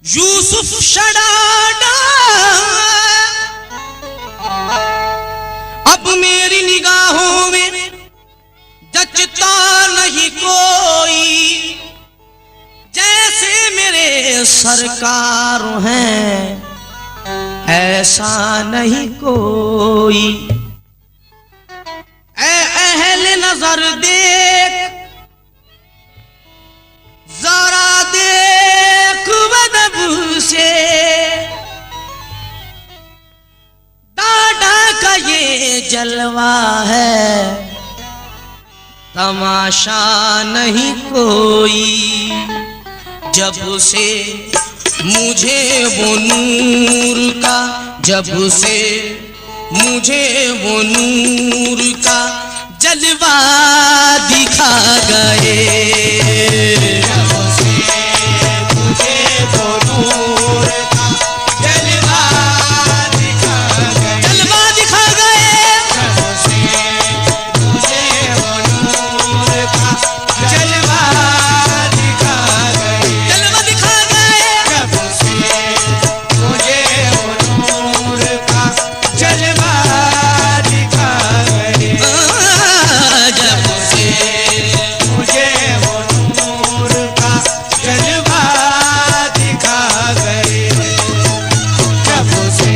यूसुफ शडाडा अब मेरी निगाहों में जचता नहीं कोई, जैसे मेरे सरकार हैं ऐसा नहीं कोई। ऐ अहले नजर देख जरा देख अदब से, डाडा का ये जलवा है तमाशा नहीं कोई। जब से मुझे वो नूर का, जब से मुझे वो नूर का जलवा दिखा गए, जब से मुझे वो नूर का जलवा दिखा गए, जलवा दिखा गए, जब से मुझे वो नूर का जलवा दिखा गए, जलवा दिखा गए, जब से मुझे वो नूर का जलवा दिखा गए, जब से मुझे वो नूर का जलवा दिखा गए, जब से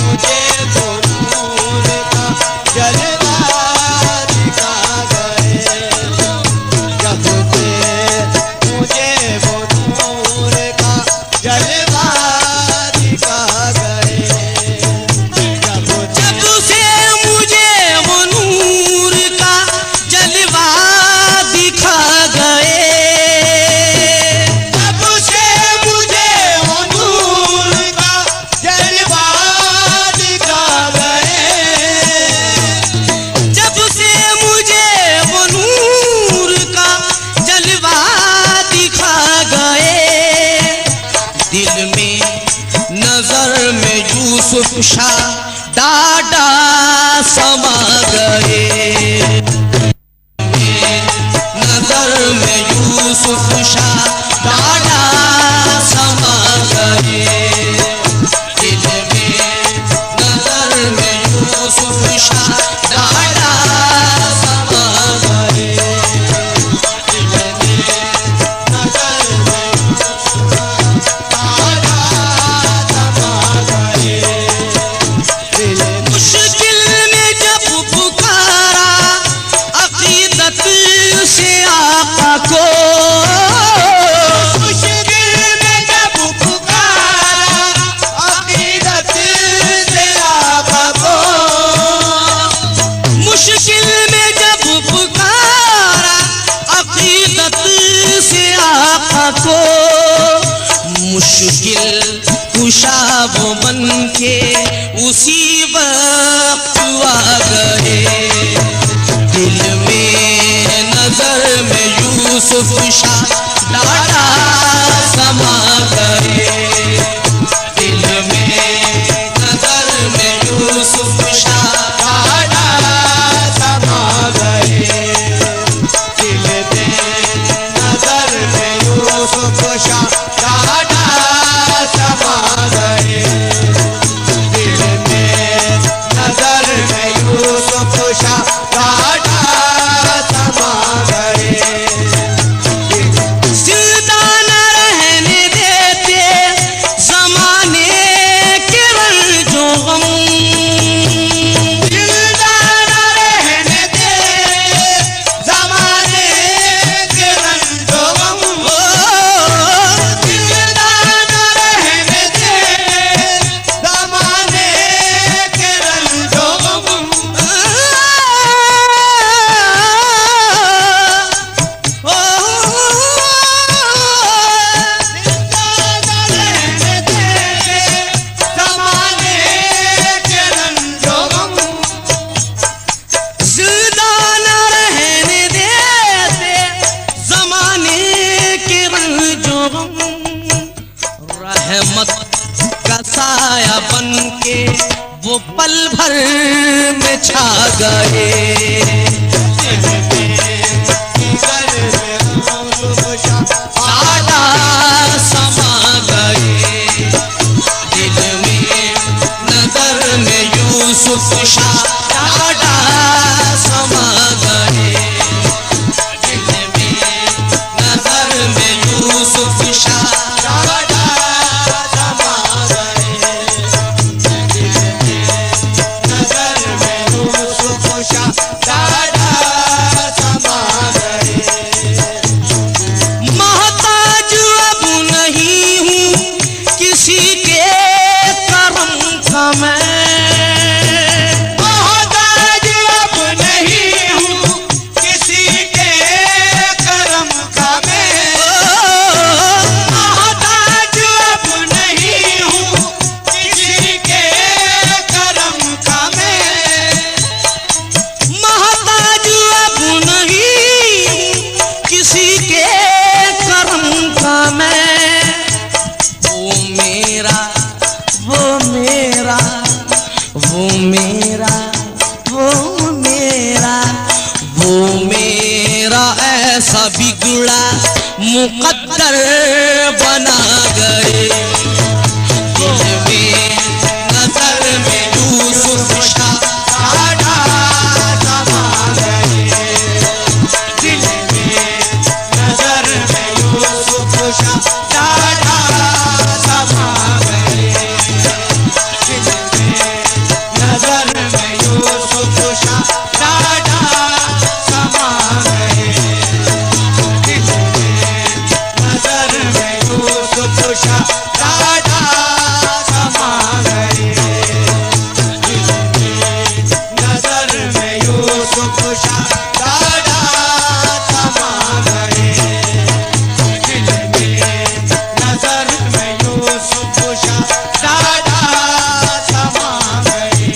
मुझे वो नूर का जलवा दिखा गए, जब से मुझे वो नूर का जलवा दिखा गए, जब से मुझे वो नूर का जलवा दिखा गए, जब से मुझे वो नूर का जलवा दिखा गए, जब से मुझे वो नूर का जलवा दिखा गए, दिल में नजर में यूसुफ शाह डाडा समा गए, नजर में यूसुफ शाह डाडा समा गए, दिल में नजर में यूसुफ शाह डाडा समा गए, दिल में नजर में यूसुफ शाह डाडा समा गए, मुश्किल में जब पुकारा अकीदत से आका को, मुश्किल में जब पुकारा अकीदत से आका को, मुश्किल में जब पुकारा अकीदत से आका को, मुश्किल कुशा वो बन के उसी वक्त आ गए, दिल में नजर में यूसुफ शाह डाडा समा गए, दिल में नजर में यूसुफ शाह डाडा समा गए, दिल में नजर में यूसुफ शाह डाडा समा गए, दिल में नजर में यूसुफ शाह डाडा समा गए, जिंदा न रहने देते जमाने के रंजो गम, जिंदा न रहने देते जमाने के रंजो गम, जिंदा न रहने देते जमाने के रंजो गम, जिंदा न रहने देते जमाने के रंजो गम, रहमत का साया बन के वो पल भर में छा गए, सादा समा गए। समंदर बना गए। दिल में नजर में यूसुफ शाह डाढ़ा समा गए। दिल में नजर में यूसुफ शाह डाढ़ा समा गए। दिल में नजर में यूसुफ शाह डाढ़ा समा गए। दिल में नजर में यूसुफ शाह डाढ़ा समा गए। दिल में नजर में यूसुफ शाह डाढ़ा समा गए। दिल में नजर में यूसुफ शाह डाढ़ा समा गए।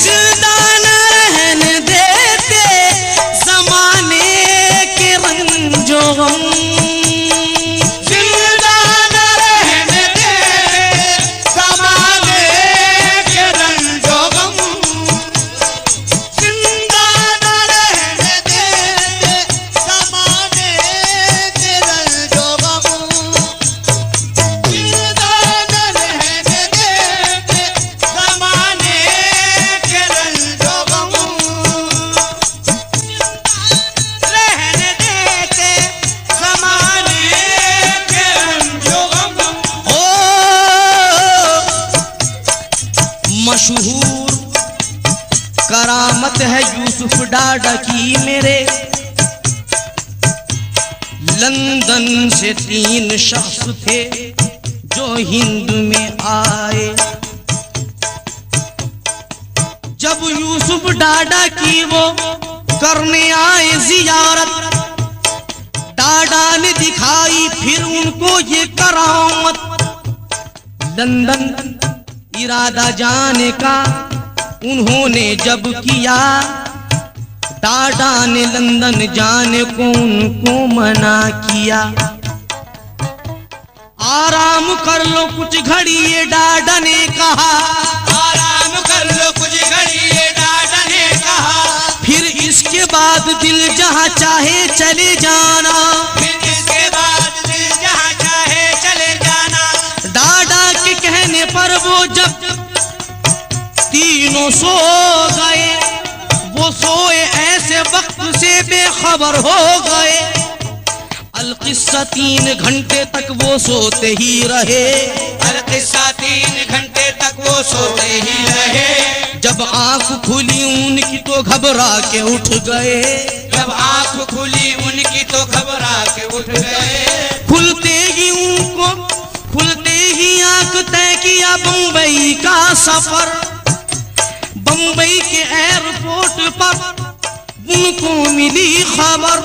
जिंदा न रहने देते जमाने के रंजो गम। जिंदा न रहने देते जमाने के रंजो गम। जिंदा न रहने देते जमाने के रंजो गम। जिंदा न रहने देते जमाने के रंजो गम। रहने देते जमाने के रंजो गम। ओ मशहूर करामत है यूसुफ डाढ़ा की मेरे। लंदन से 3 शख्स थे जो हिंद में आए। जब यूसुफ डाढ़ा की वो करने आए जियारत, डाढ़ा ने दिखाई फिर उनको ये करामत। लंदन इरादा जाने का उन्होंने जब किया, डाढ़ा ने लंदन जाने को उनको मना किया। आराम कर लो कुछ घड़ी ये डाढ़ा ने कहा। आराम कर लो कुछ घड़ी ये डाढ़ा ने कहा। फिर इसके बाद दिल जहाँ चाहे चले जाना। फिर इसके बाद दिल जहाँ चाहे चले जाना। डाढ़ा के कहने पर वो जब तीनों सो गए, वो सोए ऐसे वक्त से बेखबर हो गए। अलकिस्सा 3 घंटे तक वो सोते ही रहे। अलकिस्सा 3 घंटे तक वो सोते ही रहे। जब आंख खुली उनकी तो घबरा के उठ गए। जब आंख खुली उनकी तो घबरा के उठ गए। खुलते ही आंख तय किया बम्बई का सफर। बम्बई के एयरपोर्ट पर उनको मिली खबर।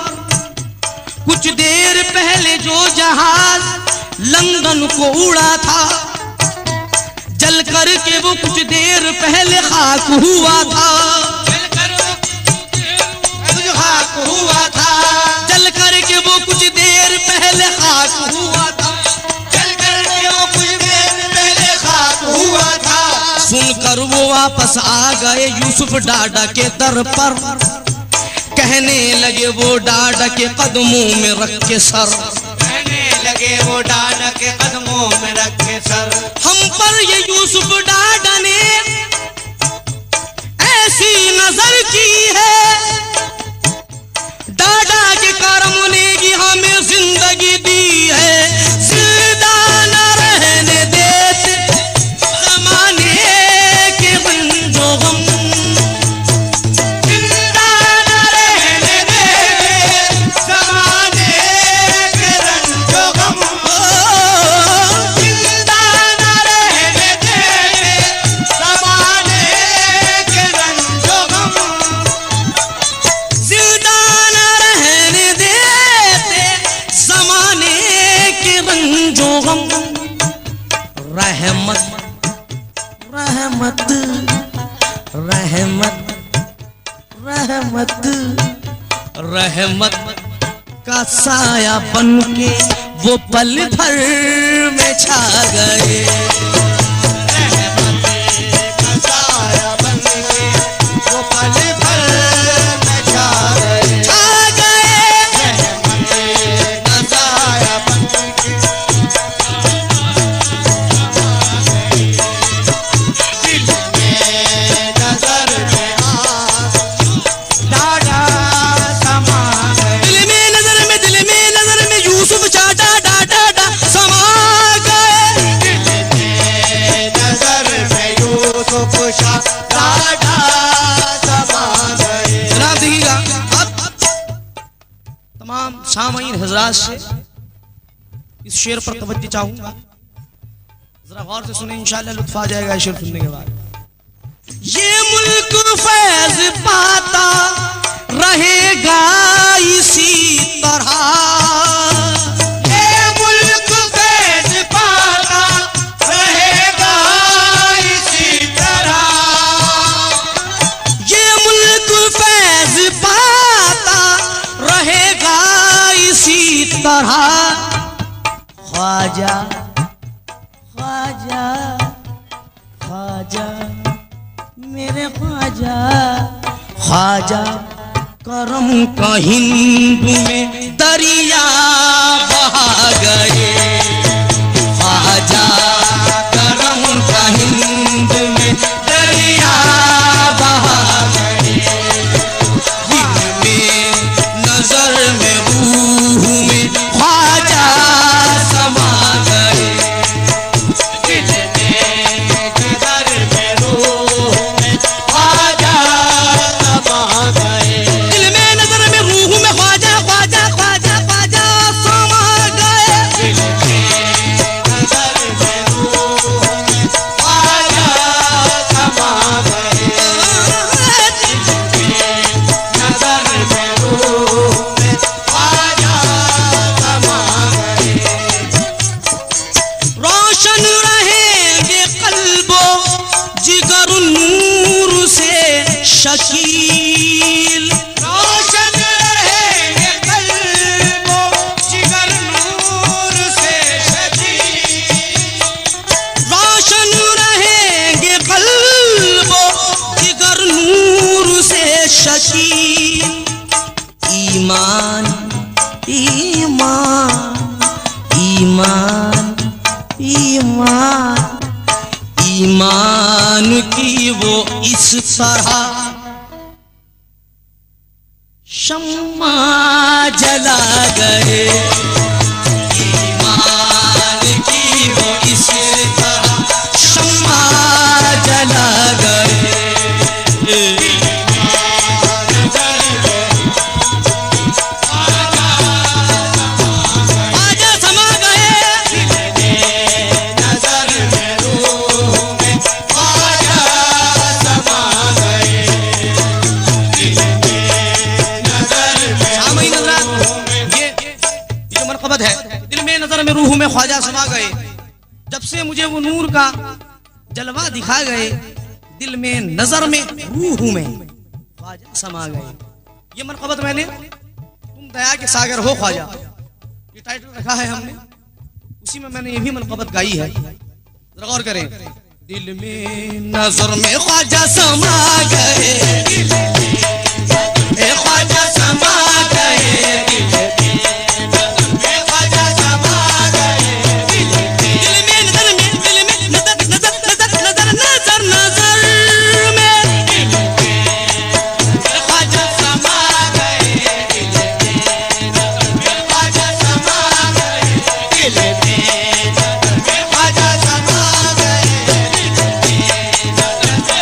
कुछ देर पहले जो जहाज लंदन को उड़ा था, जल करके वो कुछ देर पहले खाक हुआ था। खाक हुआ था। जल करके वो कुछ देर पहले खाक हुआ था। जल करके वो कुछ देर पहले खाक हुआ था। सुनकर वो वापस आ गए यूसुफ डाढ़ा के दर पर। कहने लगे वो डाढ़ा के कदमों में रख के सर। कहने लगे वो डाढ़ा के कदमों में रख के सर। हम पर ये यूसुफ डाढ़ा ने ऐसी नजर की है। डाढ़ा के करम ने ही हमें जिंदगी दी है। जिंदा न रहने देते जमाने के रंजो गम। जिंदा न रहने देते जमाने के रंजो गम। जिंदा न रहने देते जमाने के रंजो गम। जिंदा न रहने देते जमाने के रंजो गम। रहमत रहमत रहमत रहमत रहमत का साया बन के वो पल भर में छा गए। रहमत का साया बन के वो पल भर में छा गए। रहमत का अंदाज से इस शेर पर तवज्जो चाहूंगा, जरा गौर से सुने, इंशाअल्लाह लुत्फ आ जाएगा शेर सुनने के बाद। ये मुल्क फैज पाता रहेगा इसी तरह, ये मुल्क फैज पाता रहेगा इसी तरह, ये मुल्क फैज पाता रहेगा इसी तरह। ख्वाजा ख्वाजा ख्वाजा मेरे ख्वाजा, ख्वाजा करम का हिंद में दरिया बहा गए, ख्वाजा करम का हिंद में दरिया बहा गए। दिल में नजर में रूह में ख्वाजा समा गए, दिल में नजर में रूह में ख्वाजा समा गए, दिल में नजर में रूह में ख्वाजा ख्वाजा ख्वाजा ख्वाजा समा गए, दिल में नजर में रूह में ख्वाजा समा गए, दिल में नजर में रूह में ख्वाजा समा गए। रोशन रहेंगे कल्बो जिगर नूर से शकील, रोशन रहेंगे कल्बो जिगर नूर से शकील, रोशन रहेंगे कल्बो जिगर नूर से शकील। ईमान ईमान ईमान ईमान ईमान की वो इस तरह शम्मा जला गए, ईमान की वो इस तरह शम्मा जला गए, ख्वाजा समा गए, नजर में रूह में ख्वाजा समा गए, दिल में नजर में सामईन हज़रात, ये जो मनक़बत है, दिल में नजर में रूह में ख्वाजा समा गए। जब से मुझे वो नूर का जलवा दिखा गए, दिल में नजर में रूह में ख्वाजा समा गए। ये मनक़बत मैंने तुम दया के सागर हो ख्वाजा, ये टाइटल रखा है हमने, उसी में मैंने ये भी मनक़बत गाई है, जरा गौर करें। दिल में नजर में ख्वाजा समा गए, ए ख्वाजा समा गए, दिल में ख्वाजा समा गए, दिल में नजर में, दिल में नजर नजर नजर नजर नजर नजर में ख्वाजा समा गए, ख्वाजा समा गए, दिल में ख्वाजा समा गए,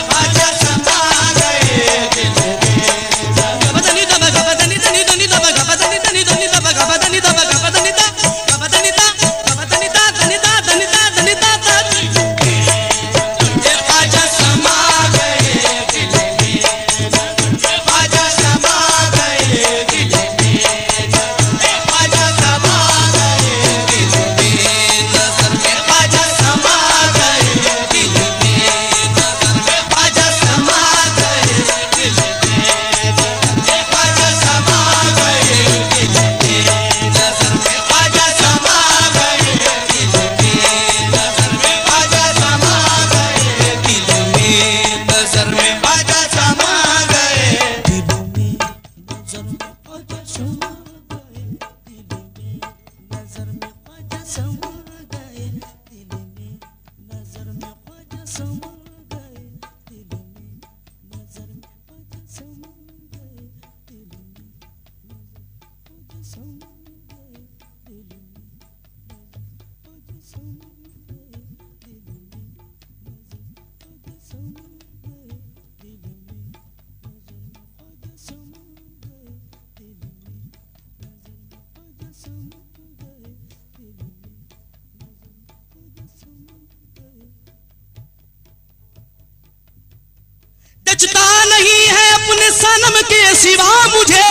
ख्वाजा समा गए, दिल में बदनी दबा बदनी दनी दनी दबा बदनी दनी दनी दबा बदनी दबा बदनी दा बदनी दा बदनी दा दनी दा दनी दा दनी दा ख्वाजा समा गए, दिल में ख्वाजा समा गए, दिल में ख्वाजा समा गए, दिल में नजर में ख्वाजा समा गए, दिल में नजर में ख्वाजा समा गए, दिल में ख्वाजा समा गए, दिल में नजर में ख्वाजा समा गए, दिल में नजर में ख्वाजा समा गए, दिल में नजर में ख्वाजा समा गए, दिल में नजर में ख्वाजा समा गए, दिल में नजर में ख्वाजा समा गए, दिल में नजर में ख्वाजा समा गए, दिल में नजर में ख्वाजा समा गए, दिल में ख्वाजा समा गए, दिल में ख्वाजा समा गए, दिल में ख्वाजा समा गए, दिल में नजर में ख्वाजा समा गए, दिल में नजर में ख्वाजा समा जचता नहीं है अपने सनम के सिवा मुझे,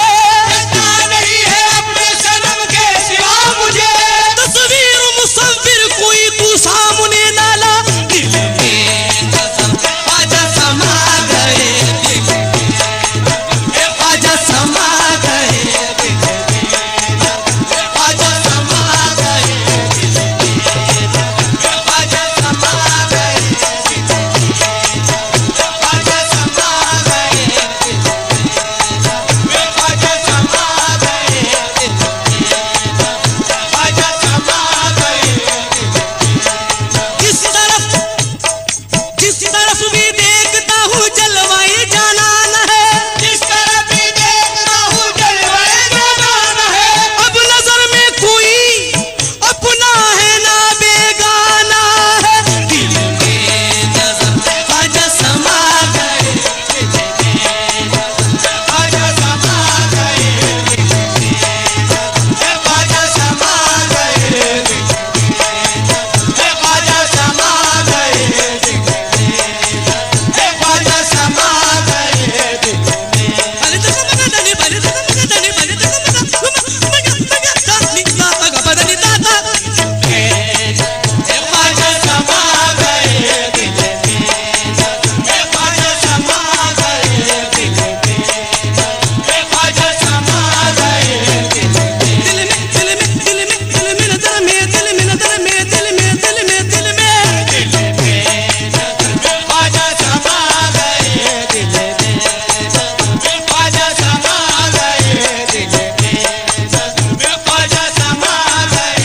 जचता नहीं है अपने सनम के सिवा मुझे। तस्वीर मुसव्विर कोई तू सामने डाला, दिल में नज़र ख्वाजा समा गए, ख्वाजा समा गए, ख्वाजा समा गए, ख्वाजा समा गए, ख्वाजा समा गए, ख्वाजा समा गए, ख्वाजा समा गए। जिस तरफ भी देखता हूँ जलवाए जानान है, जिस तरफ भी देखता हूँ जलवाए जानान है। अब नजर में कोई अपना है ना बेगाना है, दिल में नजर ख्वाजा समा गए, ख्वाजा समा गए, ख्वाजा समा गए, ख्वाजा समा गए, ख्वाजा समा गए। ख्वाजा समा गए, ख्वाजा समा गए, ख्वाजा समा गए। ख्वाजा समा गए, ख्वाजा समा गए, ख्वाजा समा गए।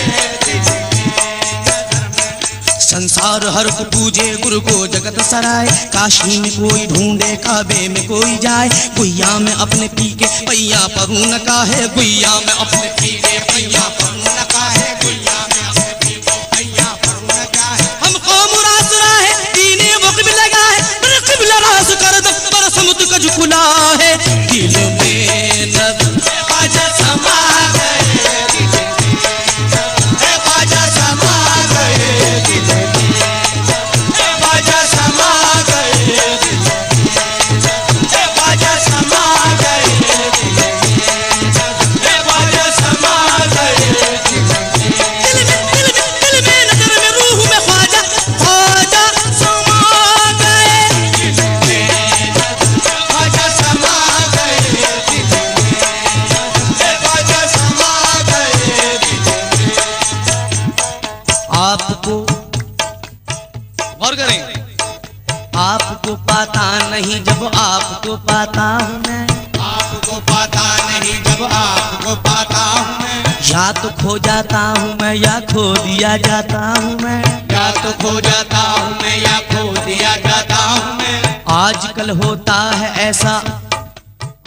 संसार हर को पूजे गुरु को जगत सराय, काशी में कोई ढूंढे काबे में कोई जाए, गुइया में अपने पी के पैया परू न काहे, गुइया में अपने पी के पैया परू न काहे, गुइया में अपने पी को पैया परू न जाए। हमको मुरासरा है दीने वक्त लगा है, पर क़िबला रास कर दफ्तर समुत का झुकला है, दिल में नज़र ख्वाजा समा गए, ख्वाजा समा गए, ख्वाजा समा गए, ख्वाजा समा गए, ख्वाजा समा गए। दिल में नजर में रूह में ख्वाजा ख्वाजा समा गए, ख्वाजा समा गए, ख्वाजा समा गए। आपको गौर करें, आपको पता नहीं जब आपको पाता हूँ मैं, आपको पता नहीं जब आपको पाता हूँ मैं, या तो खो जाता हूँ मैं या खो दिया जाता हूँ मैं, या तो खो जाता हूँ मैं या खो दिया जाता हूँ मैं। आजकल होता है ऐसा,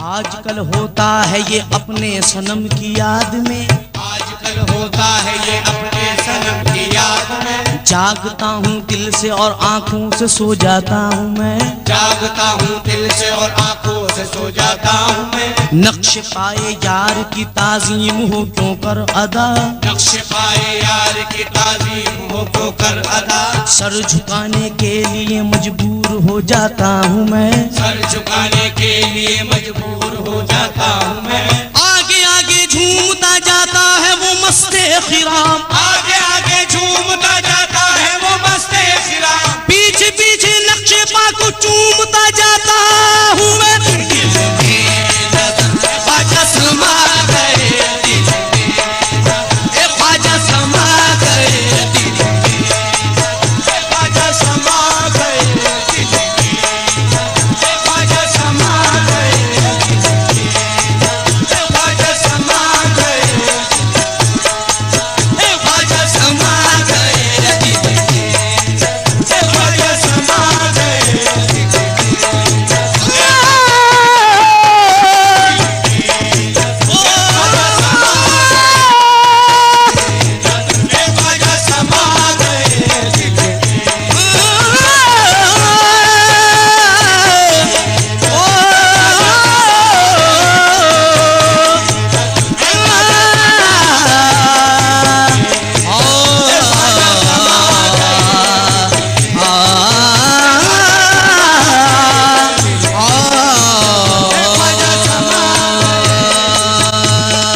आजकल होता है ये अपने सनम की याद में, आजकल होता है ये अपने सनम की याद में, जागता हूँ दिल से और आंखों से सो जाता हूँ मैं, जागता हूँ दिल से और आंखों से सो जाता हूँ मैं। नक्श पाए यार की ताज़ीम हो क्यों कर अदा, नक्श पाए यार की ताज़ीम हो तो कर अदा, सर झुकाने के लिए मजबूर हो जाता हूँ मैं, सर झुकाने के लिए मजबूर हो जाता हूँ मैं। आगे आगे झूमता जाता है वो मस्ते खिराम,